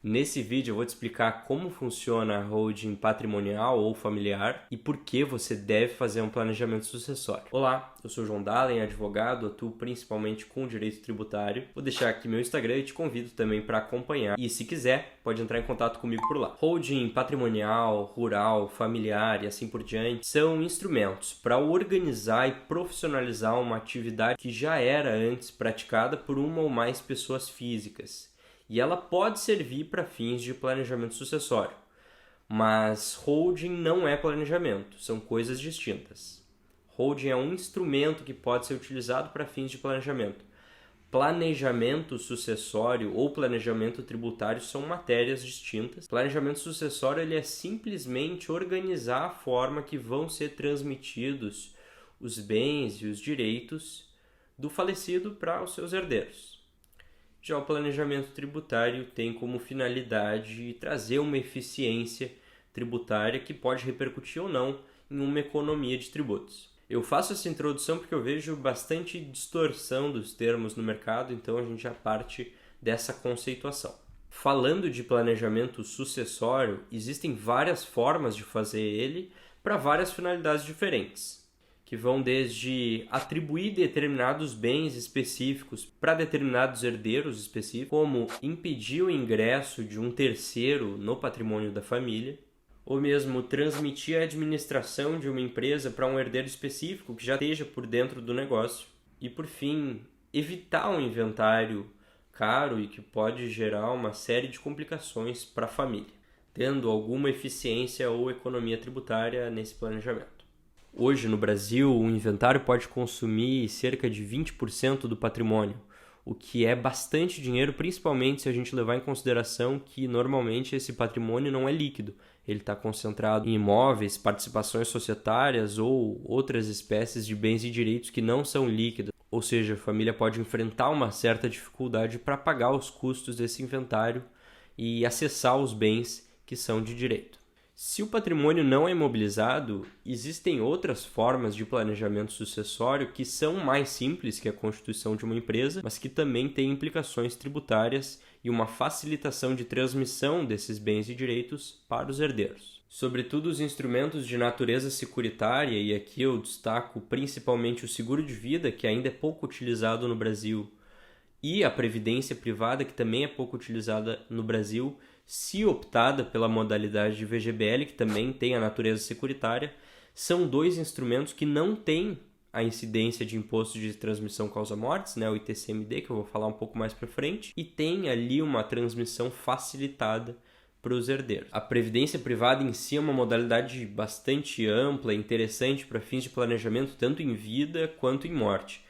Nesse vídeo eu vou te explicar como funciona a holding patrimonial ou familiar e por que você deve fazer um planejamento sucessório. Olá, eu sou João Dahlen, advogado, atuo principalmente com direito tributário. Vou deixar aqui meu Instagram e te convido também para acompanhar. E se quiser, pode entrar em contato comigo por lá. Holding patrimonial, rural, familiar e assim por diante são instrumentos para organizar e profissionalizar uma atividade que já era antes praticada por uma ou mais pessoas físicas. E ela pode servir para fins de planejamento sucessório. Mas holding não é planejamento, são coisas distintas. Holding é um instrumento que pode ser utilizado para fins de planejamento. Planejamento sucessório ou planejamento tributário são matérias distintas. Planejamento sucessório ele é simplesmente organizar a forma que vão ser transmitidos os bens e os direitos do falecido para os seus herdeiros. Já o planejamento tributário tem como finalidade trazer uma eficiência tributária que pode repercutir ou não em uma economia de tributos. Eu faço essa introdução porque eu vejo bastante distorção dos termos no mercado, então a gente já parte dessa conceituação. Falando de planejamento sucessório, existem várias formas de fazer ele para várias finalidades diferentes, que vão desde atribuir determinados bens específicos para determinados herdeiros específicos, como impedir o ingresso de um terceiro no patrimônio da família, ou mesmo transmitir a administração de uma empresa para um herdeiro específico que já esteja por dentro do negócio. E, por fim, evitar um inventário caro e que pode gerar uma série de complicações para a família, tendo alguma eficiência ou economia tributária nesse planejamento. Hoje, no Brasil, o inventário pode consumir cerca de 20% do patrimônio, o que é bastante dinheiro, principalmente se a gente levar em consideração que normalmente esse patrimônio não é líquido. Ele está concentrado em imóveis, participações societárias ou outras espécies de bens e direitos que não são líquidos. Ou seja, a família pode enfrentar uma certa dificuldade para pagar os custos desse inventário e acessar os bens que são de direito. Se o patrimônio não é imobilizado, existem outras formas de planejamento sucessório que são mais simples que a constituição de uma empresa, mas que também têm implicações tributárias e uma facilitação de transmissão desses bens e direitos para os herdeiros. Sobretudo os instrumentos de natureza securitária, e aqui eu destaco principalmente o seguro de vida, que ainda é pouco utilizado no Brasil, e a previdência privada, que também é pouco utilizada no Brasil, se optada pela modalidade de VGBL, que também tem a natureza securitária, são dois instrumentos que não têm a incidência de imposto de transmissão causa-mortes, o ITCMD, que eu vou falar um pouco mais para frente, e tem ali uma transmissão facilitada para os herdeiros. A previdência privada em si é uma modalidade bastante ampla e interessante para fins de planejamento, tanto em vida quanto em morte.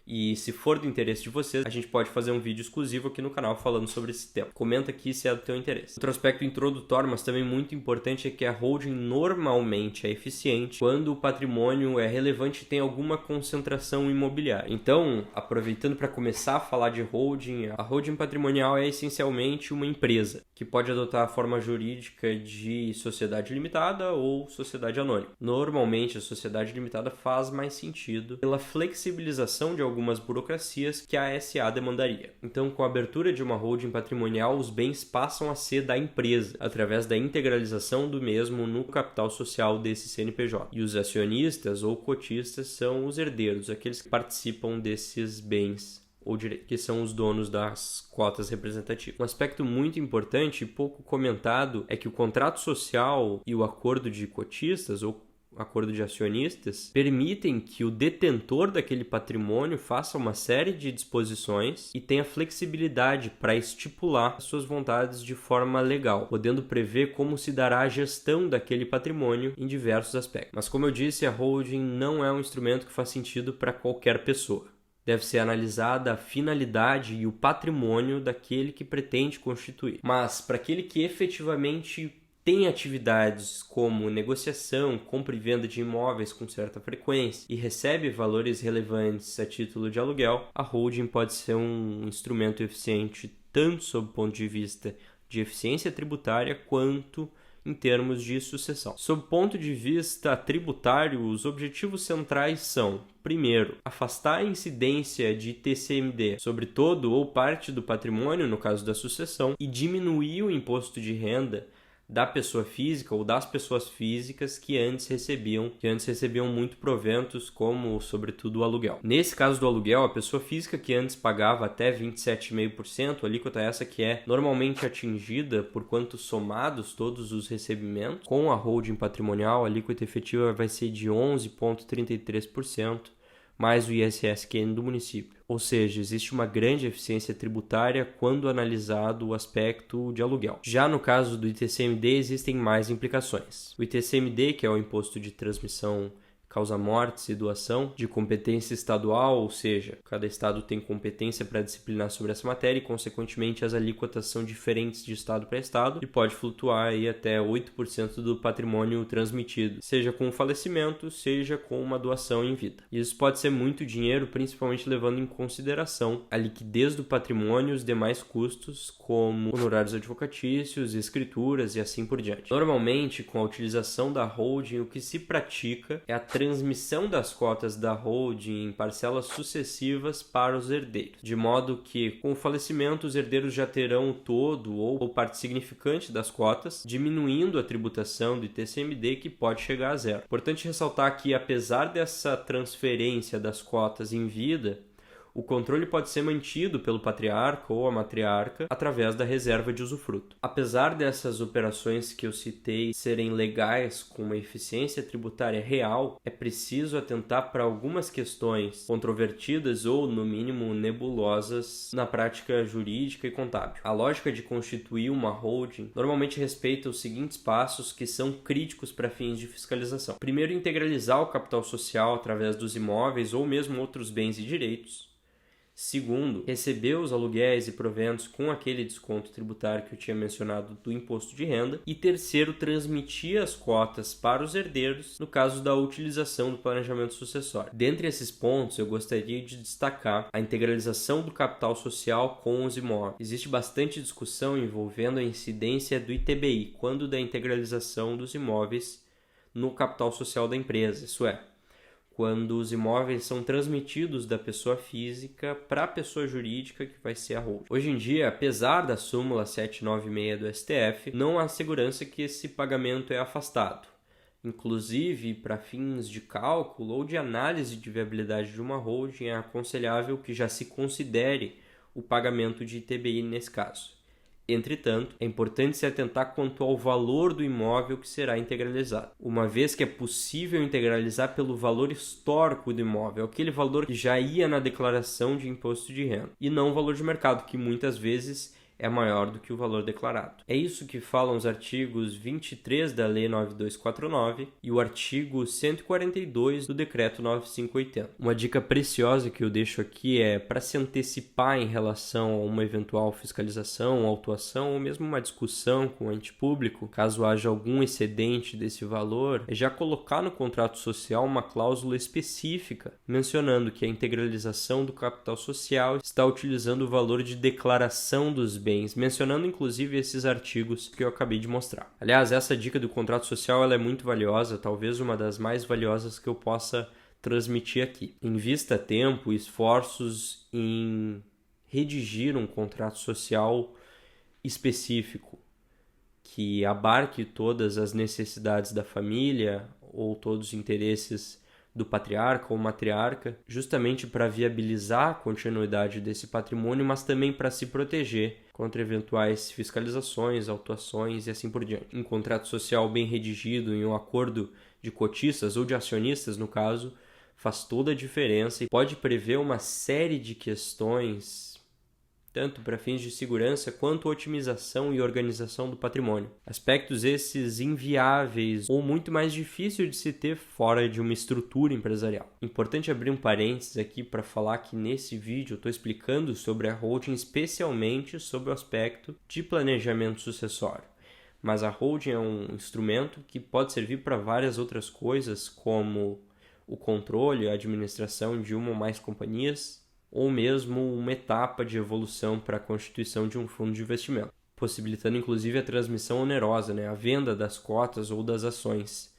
E se for do interesse de vocês, a gente pode fazer um vídeo exclusivo aqui no canal falando sobre esse tema. Comenta aqui se é do teu interesse. Outro aspecto introdutório, mas também muito importante, é que a holding normalmente é eficiente quando o patrimônio é relevante e tem alguma concentração imobiliária. Então, aproveitando para começar a falar de holding, a holding patrimonial é essencialmente uma empresa que pode adotar a forma jurídica de sociedade limitada ou sociedade anônima. Normalmente, a sociedade limitada faz mais sentido pela flexibilização de algumas burocracias que a SA demandaria. Então, com a abertura de uma holding patrimonial, os bens passam a ser da empresa, através da integralização do mesmo no capital social desse CNPJ. E os acionistas ou cotistas são os herdeiros, aqueles que participam desses bens ou direitos, que são os donos das cotas representativas. Um aspecto muito importante e pouco comentado é que o contrato social e o acordo de cotistas ou acordo de acionistas permitem que o detentor daquele patrimônio faça uma série de disposições e tenha flexibilidade para estipular suas vontades de forma legal, podendo prever como se dará a gestão daquele patrimônio em diversos aspectos. Mas como eu disse, a holding não é um instrumento que faz sentido para qualquer pessoa. Deve ser analisada a finalidade e o patrimônio daquele que pretende constituir. Mas para aquele que efetivamente tem atividades como negociação, compra e venda de imóveis com certa frequência e recebe valores relevantes a título de aluguel, a holding pode ser um instrumento eficiente tanto sob o ponto de vista de eficiência tributária quanto em termos de sucessão. Sob o ponto de vista tributário, os objetivos centrais são: primeiro, afastar a incidência de TCMD sobre todo ou parte do patrimônio, no caso da sucessão, e diminuir o imposto de renda da pessoa física ou das pessoas físicas que antes recebiam muito proventos, como sobretudo o aluguel. Nesse caso do aluguel, a pessoa física que antes pagava até 27,5%, a alíquota essa que é normalmente atingida por quanto somados todos os recebimentos, com a holding patrimonial a alíquota efetiva vai ser de 11,33%, mais o ISS-QN do município. Ou seja, existe uma grande eficiência tributária quando analisado o aspecto de aluguel. Já no caso do ITCMD, existem mais implicações. O ITCMD, que é o Imposto de Transmissão, Causa-Mortes e Doação, de competência estadual, ou seja, cada estado tem competência para disciplinar sobre essa matéria e, consequentemente, as alíquotas são diferentes de estado para estado e pode flutuar aí até 8% do patrimônio transmitido, seja com falecimento, seja com uma doação em vida. Isso pode ser muito dinheiro, principalmente levando em consideração a liquidez do patrimônio e os demais custos, como honorários advocatícios, escrituras e assim por diante. Normalmente, com a utilização da holding, o que se pratica é a transmissão das cotas da holding em parcelas sucessivas para os herdeiros, de modo que, com o falecimento, os herdeiros já terão todo ou parte significante das cotas, diminuindo a tributação do ITCMD, que pode chegar a zero. Importante ressaltar que, apesar dessa transferência das cotas em vida, o controle pode ser mantido pelo patriarca ou a matriarca através da reserva de usufruto. Apesar dessas operações que eu citei serem legais com uma eficiência tributária real, é preciso atentar para algumas questões controvertidas ou, no mínimo, nebulosas na prática jurídica e contábil. A lógica de constituir uma holding normalmente respeita os seguintes passos que são críticos para fins de fiscalização. Primeiro, integralizar o capital social através dos imóveis ou mesmo outros bens e direitos. Segundo, receber os aluguéis e proventos com aquele desconto tributário que eu tinha mencionado do imposto de renda. E terceiro, transmitir as cotas para os herdeiros no caso da utilização do planejamento sucessório. Dentre esses pontos, eu gostaria de destacar a integralização do capital social com os imóveis. Existe bastante discussão envolvendo a incidência do ITBI quando da integralização dos imóveis no capital social da empresa, isso é, quando os imóveis são transmitidos da pessoa física para a pessoa jurídica, que vai ser a holding. Hoje em dia, apesar da súmula 796 do STF, não há segurança que esse pagamento é afastado. Inclusive, para fins de cálculo ou de análise de viabilidade de uma holding, é aconselhável que já se considere o pagamento de ITBI nesse caso. Entretanto, é importante se atentar quanto ao valor do imóvel que será integralizado, uma vez que é possível integralizar pelo valor histórico do imóvel, aquele valor que já ia na declaração de imposto de renda, e não o valor de mercado, que muitas vezes é maior do que o valor declarado. É isso que falam os artigos 23 da Lei 9249 e o artigo 142 do Decreto 9580. Uma dica preciosa que eu deixo aqui é para se antecipar em relação a uma eventual fiscalização, autuação ou mesmo uma discussão com o ente público, caso haja algum excedente desse valor, é já colocar no contrato social uma cláusula específica mencionando que a integralização do capital social está utilizando o valor de declaração dos bens, mencionando inclusive esses artigos que eu acabei de mostrar. Aliás, essa dica do contrato social ela é muito valiosa, talvez uma das mais valiosas que eu possa transmitir aqui. Invista tempo e esforços em redigir um contrato social específico que abarque todas as necessidades da família ou todos os interesses do patriarca ou matriarca, justamente para viabilizar a continuidade desse patrimônio, mas também para se proteger contra eventuais fiscalizações, autuações e assim por diante. Um contrato social bem redigido em um acordo de cotistas ou de acionistas, no caso, faz toda a diferença e pode prever uma série de questões tanto para fins de segurança quanto otimização e organização do patrimônio. Aspectos esses inviáveis ou muito mais difíceis de se ter fora de uma estrutura empresarial. Importante abrir um parênteses aqui para falar que nesse vídeo eu estou explicando sobre a holding, especialmente sobre o aspecto de planejamento sucessório. Mas a holding é um instrumento que pode servir para várias outras coisas, como o controle e a administração de uma ou mais companhias, ou mesmo uma etapa de evolução para a constituição de um fundo de investimento. possibilitando inclusive a transmissão onerosa, a venda das cotas ou das ações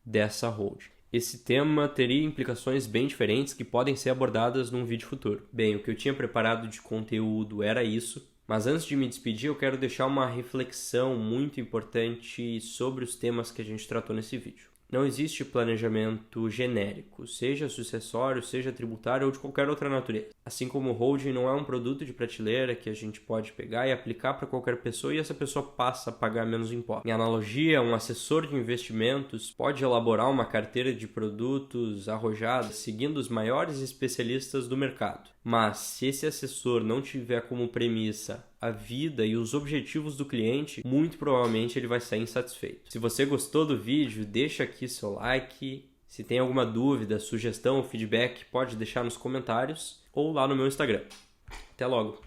dessa holding. Esse tema teria implicações bem diferentes que podem ser abordadas num vídeo futuro. Bem, o que eu tinha preparado de conteúdo era isso, mas antes de me despedir eu quero deixar uma reflexão muito importante sobre os temas que a gente tratou nesse vídeo. Não existe planejamento genérico, seja sucessório, seja tributário ou de qualquer outra natureza. Assim como o holding não é um produto de prateleira que a gente pode pegar e aplicar para qualquer pessoa e essa pessoa passa a pagar menos impostos. Em analogia, um assessor de investimentos pode elaborar uma carteira de produtos arrojada seguindo os maiores especialistas do mercado. Mas se esse assessor não tiver como premissa a vida e os objetivos do cliente, muito provavelmente ele vai sair insatisfeito. Se você gostou do vídeo, deixa aqui seu like. Se tem alguma dúvida, sugestão ou feedback, pode deixar nos comentários ou lá no meu Instagram. Até logo!